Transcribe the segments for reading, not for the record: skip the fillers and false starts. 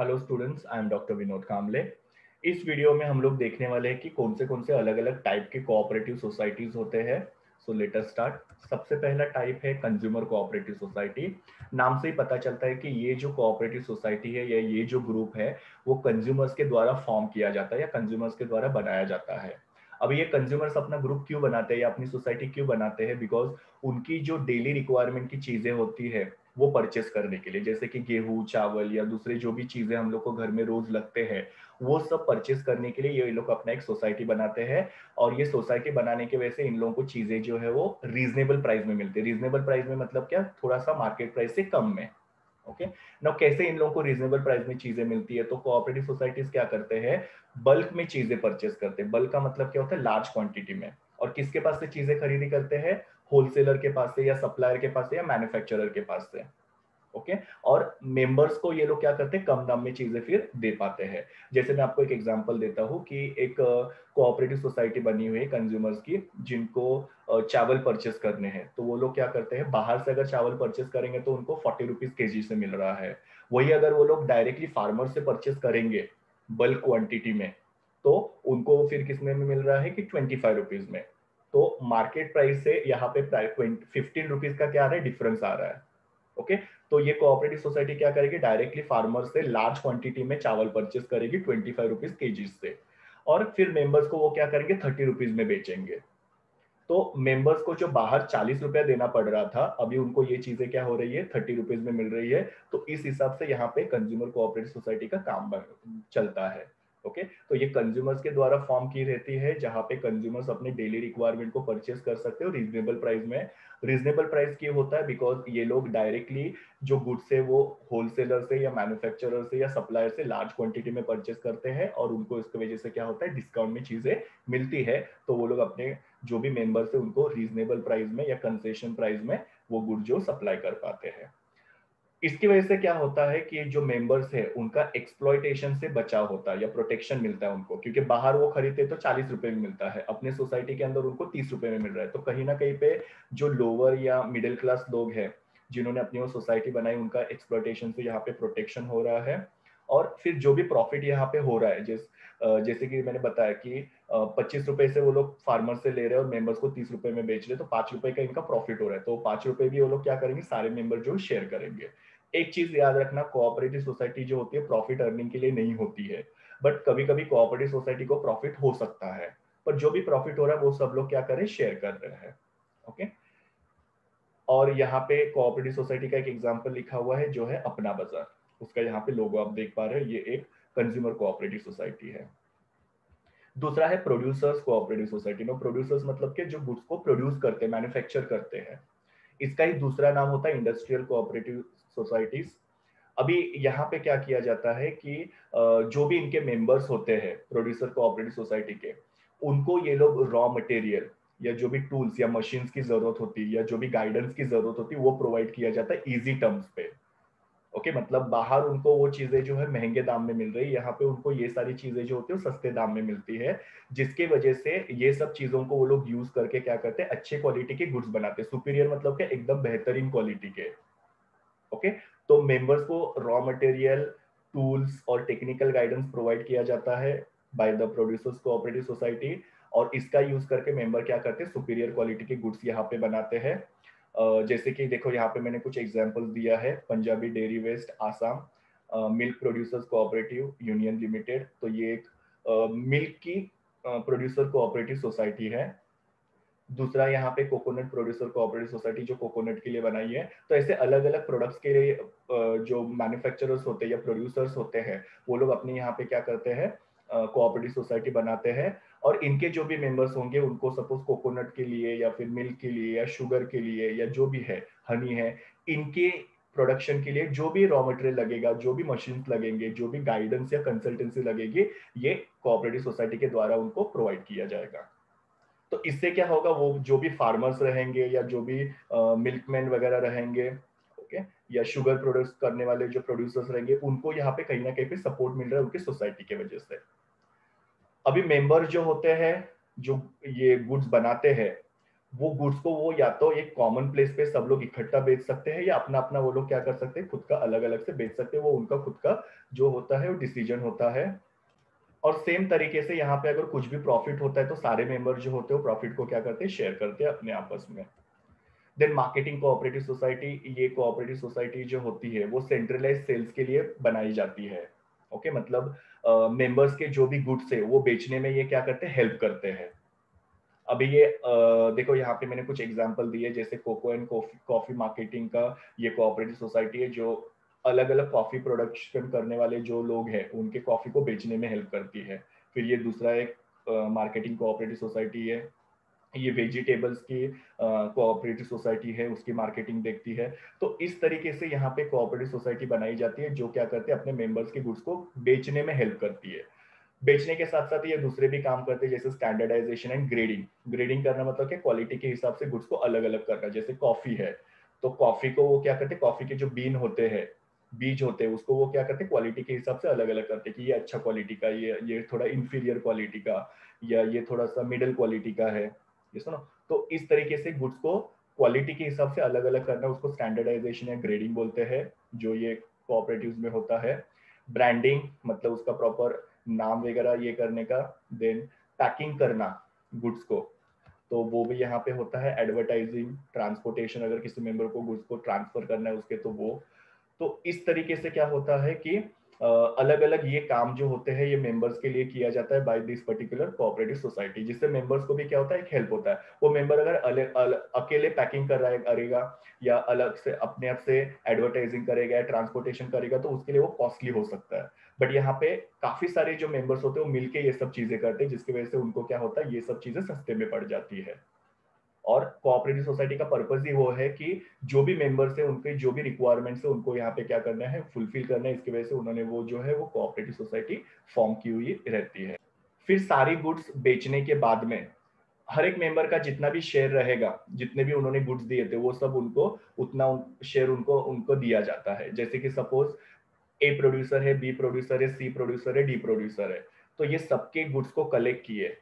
Hello students, I am doctor Vinod Kamle. इस video में हम लोग देखने वाले हैं कि कौन से अलग अलग टाइप के कोऑपरेटिव सोसाइटीज होते हैं। So let us start. सबसे पहला टाइप है कंज्यूमर कोऑपरेटिव सोसाइटी। नाम से ही पता चलता है कि ये जो कोऑपरेटिव सोसाइटी है या ये जो ग्रुप है वो कंज्यूमर्स के द्वारा फॉर्म किया जाता है या कंज्यूमर्स के द्वारा बनाया जाता है। अब ये कंज्यूमर्स अपना ग्रुप क्यों बनाते हैं या अपनी सोसाइटी क्यों बनाते हैं? बिकॉज उनकी जो डेली रिक्वायरमेंट की चीजें होती है वो परचेस करने के लिए, जैसे कि गेहूं चावल या दूसरे जो भी चीजें हम लोग को घर में रोज लगते हैं, वो सब परचेस करने के लिए ये लोग अपना एक सोसाइटी बनाते हैं। और ये सोसाइटी बनाने की वजह से इन लोगों को चीजें जो है वो रीजनेबल प्राइस में मिलती है। रीजनेबल प्राइस में मतलब क्या? थोड़ा सा मार्केट प्राइस से कम में। ओके। नाउ कैसे इन लोगों को रीजनेबल प्राइस में चीजें मिलती है? तो कोऑपरेटिव सोसाइटीज क्या करते हैं? बल्क में चीजें परचेस करते हैं। बल्क का मतलब क्या होता है? लार्ज क्वांटिटी में। और किसके पास से चीजें खरीदी करते हैं? होलसेलर के पास से या सप्लायर के पास से या मैन्युफैक्चरर के पास से। ओके। और मेंबर्स को ये लोग क्या करते हैं? कम दाम में चीजें फिर दे पाते हैं। जैसे मैं आपको एक एग्जांपल देता हूँ कि एक कोऑपरेटिव सोसाइटी बनी हुई है कंज्यूमर्स की, जिनको चावल परचेस करने हैं। तो वो लोग क्या करते हैं? बाहर से अगर चावल परचेस करेंगे तो उनको 40 रुपीज केजी से मिल रहा है। वही अगर वो लोग डायरेक्टली फार्मर से परचेस करेंगे बल्क क्वांटिटी में, तो उनको फिर किसमें में मिल रहा है कि 25 रुपीज में। तो मार्केट प्राइस से यहाँ पे 15 रुपीज का क्या आ रहा है? डिफरेंस आ रहा है। ओके। तो ये कोऑपरेटिव सोसाइटी क्या करेगी? डायरेक्टली फार्मर से लार्ज क्वांटिटी में चावल परचेस करेगी 25 रुपीज केजी से। और फिर मेंबर्स को वो क्या करेंगे? 30 रुपीज में बेचेंगे। तो मेंबर्स को जो बाहर 40 रुपया देना पड़ रहा था, अभी उनको ये चीजें क्या हो रही है? 30 रुपीज में मिल रही है। तो इस हिसाब से यहाँ पे कंज्यूमर कोऑपरेटिव सोसाइटी का काम चलता है। ओके। तो ये कंज्यूमर्स के द्वारा फॉर्म की रहती है, जहां पे कंज्यूमर्स अपने डेली रिक्वायरमेंट को परचेस कर सकते हो रीजनेबल प्राइस में। रीजनेबल प्राइस क्यों होता है? बिकॉज ये लोग डायरेक्टली जो गुड्स है वो होलसेलर से या मैन्युफैक्चरर से या सप्लायर से लार्ज क्वांटिटी में परचेस करते हैं, और उनको इसकी वजह से क्या होता है? डिस्काउंट में चीजें मिलती है। तो वो लोग अपने जो भी मेंबर्स है उनको रीजनेबल प्राइस में या कंसेशन प्राइस में वो गुड जो सप्लाई कर पाते हैं। इसकी वजह से क्या होता है कि जो मेंबर्स है उनका एक्सप्लॉयटेशन से बचाव होता है या प्रोटेक्शन मिलता है उनको, क्योंकि बाहर वो खरीदते तो 40 रुपए में मिलता है, अपने सोसाइटी के अंदर उनको 30 रुपए में मिल रहा है। तो कहीं ना कहीं पे जो लोअर या मिडिल क्लास लोग हैं जिन्होंने अपनी वो सोसाइटी बनाई, उनका एक्सप्लॉयटेशन से यहाँ पे प्रोटेक्शन हो रहा है। और फिर जो भी प्रॉफिट यहाँ पे हो रहा है, जैसे कि मैंने बताया कि 25 रुपए से वो लोग फार्मर से ले रहे हैं और मेंबर्स को 30 रुपए में बेच रहे हैं, तो 5 रुपए का इनका प्रॉफिट हो रहा है। तो 5 रुपए भी वो लोग क्या करेंगे? सारे मेंबर जो शेयर करेंगे। एक चीज याद रखना, कोऑपरेटिव सोसाइटी जो होती है प्रॉफिट अर्निंग के लिए नहीं होती है। बट कभी कभी कोऑपरेटिव सोसाइटी को प्रॉफिट हो सकता है। पर जो भी प्रॉफिट हो रहा है वो सब लोग क्या करें? शेयर कर रहे हैं। ओके। और यहाँ पे कोऑपरेटिव सोसाइटी का एक एग्जांपल लिखा हुआ है जो है अपना बाजार। उसका यहाँ पे लोगो आप देख पा रहे हो, ये एक कंज्यूमर कोऑपरेटिव सोसाइटी है। दूसरा है प्रोड्यूसर्स कोऑपरेटिव सोसाइटी में। प्रोड्यूसर्स मतलब के जो गुड्स को प्रोड्यूस करते हैं, मैन्युफैक्चर करते हैं। इसका ही दूसरा नाम होता है इंडस्ट्रियल कोऑपरेटिव सोसाइटीज। अभी यहाँ पे क्या किया जाता है कि जो भी इनके मेंबर्स होते हैं प्रोड्यूसर कोऑपरेटिव सोसाइटी के, उनको ये लोग रॉ मटेरियल या जो भी टूल्स या मशीन्स की जरूरत होती है या जो भी गाइडेंस की जरूरत होती है वो प्रोवाइड किया जाता है इजी टर्म्स पे। ओके। मतलब बाहर उनको वो चीजें जो है महंगे दाम में मिल रही है, यहाँ पे उनको ये सारी चीजें जो होती है वो सस्ते दाम में मिलती है। जिसकी वजह से ये सब चीजों को वो लोग यूज करके क्या करते हैं? अच्छे क्वालिटी के गुड्स बनाते हैं। सुपीरियर मतलब क्या? एकदम बेहतरीन क्वालिटी के। ओके। तो मेंबर्स को रॉ मटेरियल, टूल्स और टेक्निकल गाइडेंस प्रोवाइड किया जाता है by the producers cooperative society. और इसका यूज करके मेंबर क्या करते हैं? सुपीरियर क्वालिटी के गुड्स यहाँ पे बनाते हैं। जैसे कि देखो यहाँ पे मैंने कुछ एग्जांपल्स दिया है। Punjabi dairy west Assam milk producers cooperative union limited, तो ये एक मिल्क की प्रोड्यूसर कोऑपरेटिव सोसाइटी है। दूसरा यहाँ पे कोकोनट प्रोड्यूसर कोऑपरेटिव सोसाइटी जो कोकोनट के लिए बनाई है। तो ऐसे अलग अलग प्रोडक्ट्स के लिए जो मैन्युफैक्चरर्स होते हैं या प्रोड्यूसर्स होते हैं वो लोग अपने यहाँ पे क्या करते हैं? कोऑपरेटिव सोसाइटी बनाते हैं। और इनके जो भी मेंबर्स होंगे उनको सपोज कोकोनट के लिए या फिर मिल्क के लिए या शुगर के लिए या जो भी है, हनी है, इनके प्रोडक्शन के लिए जो भी रॉ मटेरियल लगेगा, जो भी मशीन्स लगेंगे, जो भी गाइडेंस या कंसल्टेंसी लगेगी, ये कोऑपरेटिव सोसाइटी के द्वारा उनको प्रोवाइड किया जाएगा। तो इससे क्या होगा? वो जो भी फार्मर्स रहेंगे या जो भी मिल्कमैन वगैरह रहेंगे, ओके, या शुगर प्रोड्यूस करने वाले जो प्रोड्यूसर्स रहेंगे, उनको यहाँ पे कहीं ना कहीं पे सपोर्ट मिल रहा है उनकी सोसाइटी की वजह से। अभी मेंबर जो होते हैं, जो ये गुड्स बनाते हैं, वो गुड्स को वो या तो एक कॉमन प्लेस पे सब लोग इकट्ठा बेच सकते हैं, या अपना अपना वो लोग क्या कर सकते हैं, खुद का अलग अलग से बेच सकते हैं। वो उनका खुद का जो होता है वो डिसीजन होता है। और सेम तरीके से यहाँ पे अगर कुछ भी प्रॉफिट होता है तो सारे मेंबर जो होते हैं वो प्रॉफिट को क्या करते हैं, शेयर करते हैं अपने आपस में। देन मार्केटिंग कोऑपरेटिव सोसाइटी, ये कोऑपरेटिव सोसाइटी जो होती है वो सेंट्रलाइज सेल्स के लिए बनाई जाती है। ओके, मतलब मेंबर्स के जो भी गुड्स है वो बेचने में ये क्या करते हैं, हेल्प करते हैं। अभी ये देखो यहाँ पे मैंने कुछ एग्जांपल दिए, जैसे cocoa and coffee coffee marketing का ये कोऑपरेटिव सोसाइटी है, जो अलग अलग कॉफी प्रोडक्शन करने वाले जो लोग हैं उनके कॉफी को बेचने में हेल्प करती है। फिर ये दूसरा एक मार्केटिंग कोऑपरेटिव सोसाइटी है, ये वेजिटेबल्स की कोऑपरेटिव सोसाइटी है, उसकी मार्केटिंग देखती है। तो इस तरीके से यहाँ पे कोऑपरेटिव सोसाइटी बनाई जाती है जो क्या करते हैं, अपने मेंबर्स के गुड्स को बेचने में हेल्प करती है। बेचने के साथ साथ ये दूसरे भी काम करते हैं, जैसे स्टैंडर्डाइजेशन एंड ग्रेडिंग। ग्रेडिंग करना मतलब क्या, क्वालिटी के हिसाब से गुड्स को अलग अलग करना। जैसे कॉफी है तो कॉफी को वो क्या करते हैं, कॉफी के जो बीन होते हैं, बीज होते हैं, उसको वो क्या करते हैं, क्वालिटी के हिसाब से अलग अलग करते हैं कि ये अच्छा क्वालिटी का, ये थोड़ा इंफीरियर क्वालिटी का, या ये थोड़ा सा मिडिल क्वालिटी का है, ये सुनो। तो इस तरीके से गुड्स को क्वालिटी के हिसाब से अलग अलग करना, उसको स्टैंडर्डाइजेशन या ग्रेडिंग बोलते हैं, जो ये कोऑपरेटिव्स में होता है। ब्रांडिंग मतलब उसका प्रॉपर नाम वगैरह ये करने का। देन पैकिंग करना गुड्स को, तो वो भी यहाँ पे होता है। एडवर्टाइजिंग, ट्रांसपोर्टेशन, अगर किसी मेंबर को गुड्स को ट्रांसफर करना है उसके, तो वो। तो इस तरीके से क्या होता है कि अलग अलग ये काम जो होते हैं ये मेंबर्स के लिए किया जाता है by this particular cooperative society, जिससे मेंबर्स को भी क्या होता है, एक हेल्प होता है। वो मेंबर अगर अकेले पैकिंग कर रहा है करेगा, या अलग से अपने आप से एडवर्टाइजिंग करेगा या ट्रांसपोर्टेशन करेगा, तो उसके लिए वो कॉस्टली हो सकता है। बट यहाँ पे काफी सारे जो मेंबर्स होते हैं वो मिलके ये सब चीजें करते हैं, जिसकी वजह से उनको क्या होता है, ये सब चीजें सस्ते में पड़ जाती है। और कोऑपरेटिव सोसाइटी का पर्पस ही वो है कि जो भी मेंबर्स है उनके जो भी रिक्वायरमेंट्स है उनको यहाँ पे क्या करना है, फुलफिल करना है। इसकी वजह से उन्होंने वो जो है वो कोऑपरेटिव सोसाइटी फॉर्म की हुई रहती है। फिर सारी गुड्स बेचने के बाद में हर एक मेंबर का जितना भी शेयर रहेगा, जितने भी उन्होंने गुड्स दिए थे वो सब उनको उतना शेयर उनको उनको दिया जाता है। जैसे कि सपोज ए प्रोड्यूसर है, बी प्रोड्यूसर है, सी प्रोड्यूसर है, डी प्रोड्यूसर है, तो ये सबके गुड्स को कलेक्ट किए।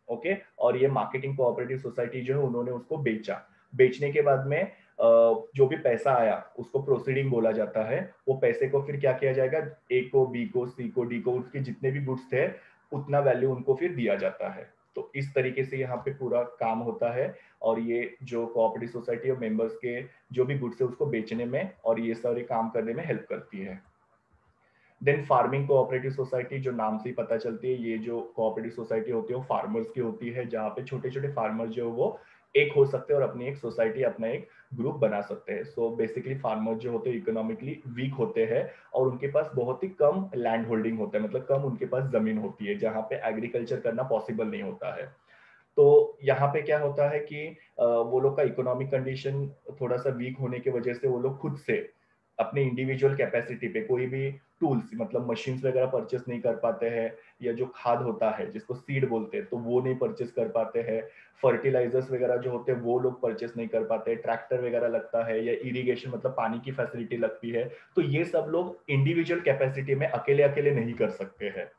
ओके, और ये मार्केटिंग कोऑपरेटिव सोसाइटी जो है उन्होंने उसको बेचा। बेचने के बाद में जो भी पैसा आया उसको प्रोसीडिंग बोला जाता है। वो पैसे को फिर क्या किया जाएगा, ए को, बी को, सी को, डी को, उसके जितने भी गुड्स थे उतना वैल्यू उनको फिर दिया जाता है। तो इस तरीके से यहाँ पे पूरा काम होता है। और ये जो कोऑपरेटिव सोसाइटी और मेंबर्स के जो भी गुड्स है उसको बेचने में और ये सारे काम करने में हेल्प करती है। देन फार्मिंग कोऑपरेटिव सोसाइटी, जो नाम से ही पता चलती है, ये जो कोऑपरेटिव सोसाइटी होती है वो फार्मर्स की होती है, जहाँ पे छोटे छोटे फार्मर जो वो एक हो सकते हैं और अपनी एक सोसाइटी, अपना एक ग्रुप बना सकते हैं। सो बेसिकली फार्मर जो होते हैं इकोनॉमिकली वीक होते हैं और उनके पास बहुत ही कम लैंड होल्डिंग होता है, मतलब कम उनके पास जमीन होती है जहाँ पे एग्रीकल्चर करना पॉसिबल नहीं होता है। तो यहाँ पे क्या होता है कि वो लोग का इकोनॉमिक कंडीशन थोड़ा सा वीक होने की वजह से वो लोग खुद से अपने इंडिविजुअल कैपेसिटी पे कोई भी टूल्स मतलब मशीन्स वगैरह परचेस नहीं कर पाते हैं, या जो खाद होता है जिसको सीड बोलते हैं तो वो नहीं परचेस कर पाते हैं। फर्टिलाइजर्स वगैरह जो होते हैं वो लोग परचेस नहीं कर पाते, ट्रैक्टर वगैरह लगता है, या इरिगेशन मतलब पानी की फैसिलिटी लगती है, तो ये सब लोग इंडिविजुअल कैपेसिटी में अकेले अकेले नहीं कर सकते हैं।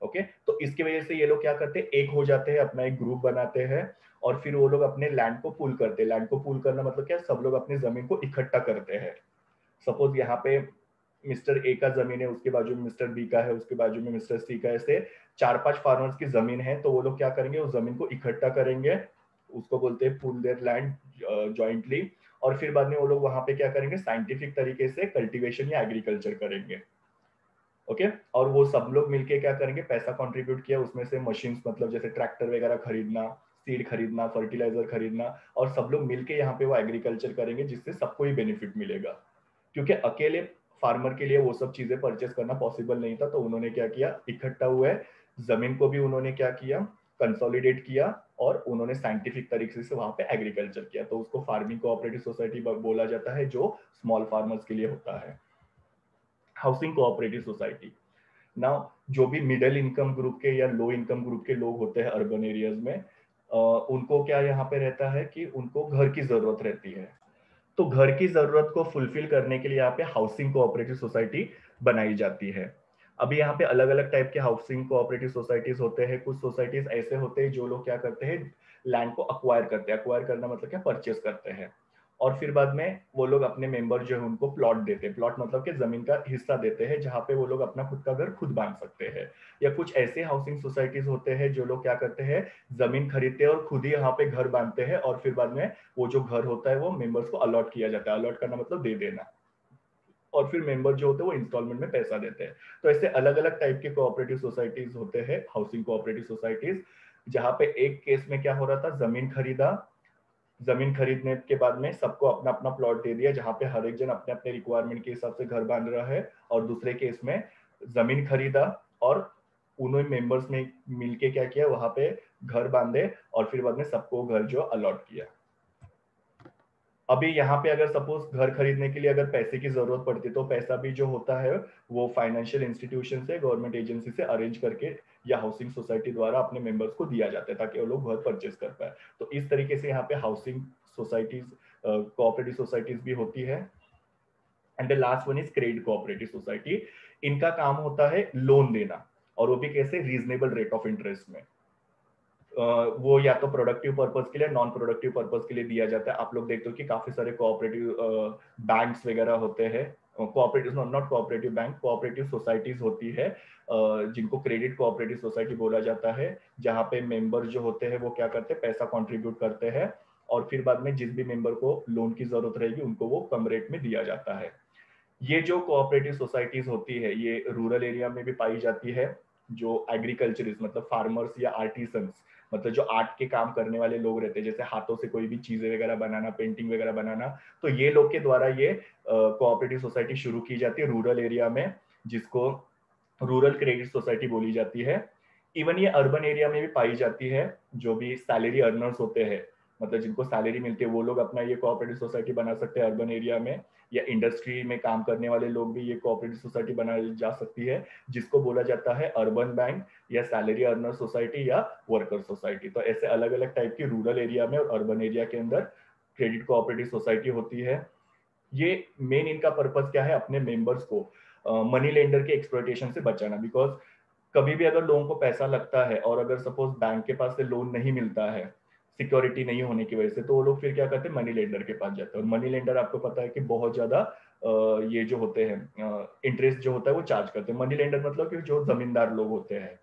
ओके, तो इसकी वजह से ये लोग क्या करते हैं, एक हो जाते हैं, अपना एक ग्रुप बनाते हैं और फिर वो लोग अपने लैंड को पूल करते हैं। लैंड को पूल करना मतलब क्या, सब लोग अपनी जमीन को इकट्ठा करते हैं। सपोज यहाँ पे मिस्टर ए का जमीन है, उसके बाजू में मिस्टर बी का है, उसके बाजू में मिस्टर सी का, ऐसे चार पांच फार्मर्स की जमीन है, तो वो लोग क्या करेंगे, उस जमीन को इकट्ठा करेंगे, उसको बोलते हैं पूल देयर लैंड जॉइंटली। और फिर बाद में वो लोग वहां पे क्या करेंगे, साइंटिफिक तरीके से कल्टीवेशन या एग्रीकल्चर करेंगे। ओके, और वो सब लोग मिलके क्या करेंगे, पैसा कंट्रीब्यूट किया, उसमें से मशीन्स मतलब जैसे ट्रैक्टर वगैरह खरीदना, सीड खरीदना, फर्टिलाइजर खरीदना, और सब लोग मिलके यहाँ पे वो एग्रीकल्चर करेंगे जिससे सबको ही बेनिफिट मिलेगा। क्योंकि अकेले फार्मर के लिए वो सब चीजें परचेस करना पॉसिबल नहीं था, तो उन्होंने क्या किया, इकट्ठा हुए, जमीन को भी उन्होंने क्या किया, कंसोलिडेट किया, और उन्होंने साइंटिफिक तरीके से वहां पे एग्रीकल्चर किया। तो उसको फार्मिंग कोऑपरेटिव सोसाइटी बोला जाता है, जो स्मॉल फार्मर्स के लिए होता है। हाउसिंग कोऑपरेटिव सोसाइटी, ना जो भी मिडिल इनकम ग्रुप के या लो इनकम ग्रुप के लोग होते हैं अर्बन एरियाज में, उनको क्या यहाँ पे रहता है कि उनको घर की जरूरत रहती है। तो घर की जरूरत को फुलफिल करने के लिए यहाँ पे हाउसिंग कोऑपरेटिव सोसाइटी बनाई जाती है। अभी यहाँ पे अलग अलग टाइप के हाउसिंग कोऑपरेटिव सोसाइटीज होते हैं। कुछ सोसाइटीज ऐसे होते हैं जो लोग क्या करते हैं, लैंड को अक्वायर करते हैं। अक्वायर करना मतलब क्या, परचेस करते हैं। और फिर बाद में वो लोग अपने मेंबर जो है उनको प्लॉट देते हैं। प्लॉट मतलब कि जमीन का हिस्सा देते हैं जहाँ पे वो लोग अपना खुद का घर खुद बांध सकते हैं। या कुछ ऐसे हाउसिंग सोसाइटीज होते हैं जो लोग क्या करते हैं, जमीन खरीदते हैं और खुद ही यहाँ पे घर बांधते हैं, और फिर बाद में वो जो घर होता है वो मेंबर्स को अलॉट किया जाता है। अलॉट करना मतलब दे देना, और फिर मेंबर जो होते हैं वो इंस्टॉलमेंट में पैसा देते हैं। तो ऐसे अलग अलग टाइप के कोऑपरेटिव सोसाइटीज होते हैं, हाउसिंग कोऑपरेटिव सोसाइटीज। जहाँ पे एक केस में क्या हो रहा था, जमीन खरीदा, जमीन खरीदने के बाद में सबको अपना अपना प्लॉट दे दिया जहाँ पे हर एक जन अपने अपने रिक्वायरमेंट के हिसाब से घर बांध रहा है। और दूसरे केस में जमीन खरीदा और उन्होंने मेंबर्स ने मिलके क्या किया, वहां पे घर बांधे और फिर बाद में सबको घर जो अलॉट किया। अभी यहाँ पे अगर सपोज घर खरीदने के लिए अगर पैसे की जरूरत पड़ती है तो पैसा भी जो होता है वो फाइनेंशियल इंस्टीट्यूशन से, गवर्नमेंट एजेंसी से अरेंज करके या हाउसिंग सोसाइटी द्वारा अपने मेंबर्स को दिया जाता है ताकि वो लोग घर परचेस कर पाए। तो इस तरीके से यहाँ पे हाउसिंग सोसाइटीज, कोऑपरेटिव सोसाइटीज भी होती है। And the last one is credit cooperative society. इनका काम होता है लोन देना, और वो भी कैसे, रीजनेबल रेट ऑफ इंटरेस्ट में। वो या तो प्रोडक्टिव पर्पस के लिए, नॉन प्रोडक्टिव पर्पस के लिए दिया जाता है। आप लोग देखते हो कि काफी सारे कोऑपरेटिव बैंक्स वगैरह होते हैं, cooperative not cooperative bank, cooperative societies होती है जिनको क्रेडिट कोऑपरेटिव सोसाइटी बोला जाता है, जहाँ पे मेंबर जो होते हैं वो क्या करते हैं, पैसा कंट्रीब्यूट करते हैं और फिर बाद में जिस भी मेंबर को लोन की जरूरत रहेगी उनको वो कम रेट में दिया जाता है। ये जो कोऑपरेटिव सोसाइटीज होती है ये रूरल एरिया में भी पाई जाती है। जो एग्रीकल्चरिस्ट मतलब फार्मर्स या आर्टिसंस, मतलब जो आर्ट के काम करने वाले लोग रहते हैं, जैसे हाथों से कोई भी चीजें वगैरह बनाना, पेंटिंग वगैरह बनाना, तो ये लोग के द्वारा ये कोऑपरेटिव सोसाइटी शुरू की जाती है रूरल एरिया में, जिसको रूरल क्रेडिट सोसाइटी बोली जाती है। इवन ये अर्बन एरिया में भी पाई जाती है। जो भी सैलरी अर्नर्स होते हैं, मतलब जिनको सैलरी मिलती है, वो लोग अपना ये कोऑपरेटिव सोसाइटी बना सकते हैं अर्बन एरिया में। या इंडस्ट्री में काम करने वाले लोग भी ये कोऑपरेटिव सोसाइटी बनाई जा सकती है, जिसको बोला जाता है अर्बन बैंक या सैलरी अर्नर सोसाइटी या वर्कर सोसाइटी। तो ऐसे अलग अलग टाइप की रूरल एरिया में और अर्बन एरिया के अंदर क्रेडिट कोऑपरेटिव सोसाइटी होती है। ये मेन इनका पर्पस क्या है, अपने मेंबर्स को मनी लेंडर के एक्सप्लॉयटेशन से बचाना। बिकॉज कभी भी अगर लोगों को पैसा लगता है और अगर सपोज बैंक के पास से लोन नहीं मिलता है सिक्योरिटी नहीं होने की वजह से, तो वो लोग फिर क्या करते हैं, मनी लेंडर के पास जाते हैं। और मनी लेंडर आपको पता है कि बहुत ज्यादा ये जो होते हैं इंटरेस्ट जो होता है वो चार्ज करते हैं। मनी लेंडर मतलब कि जो जमींदार लोग होते हैं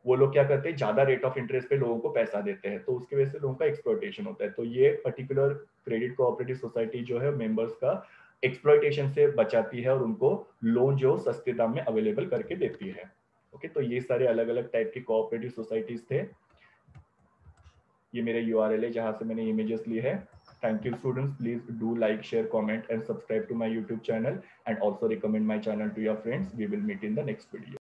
वो लोग क्या करते हैं, ज्यादा रेट ऑफ इंटरेस्ट पे लोगों को पैसा देते हैं, तो उसकी वजह से लोगों का एक्सप्लॉयटेशन होता है। तो ये पर्टिकुलर क्रेडिट कोऑपरेटिव सोसाइटी जो है मेंबर्स का एक्सप्लॉयटेशन से बचाती है और उनको लोन जो सस्ते दाम में अवेलेबल करके देती है। ओके, तो ये सारे अलग अलग टाइप की कोऑपरेटिव सोसाइटीज थे। ये मेरा यूआरएल है जहां से मैंने इमेजेस ली है। Thank you students, please do like, share, comment and subscribe to my YouTube channel and also recommend my channel to your friends. We will meet in the next video.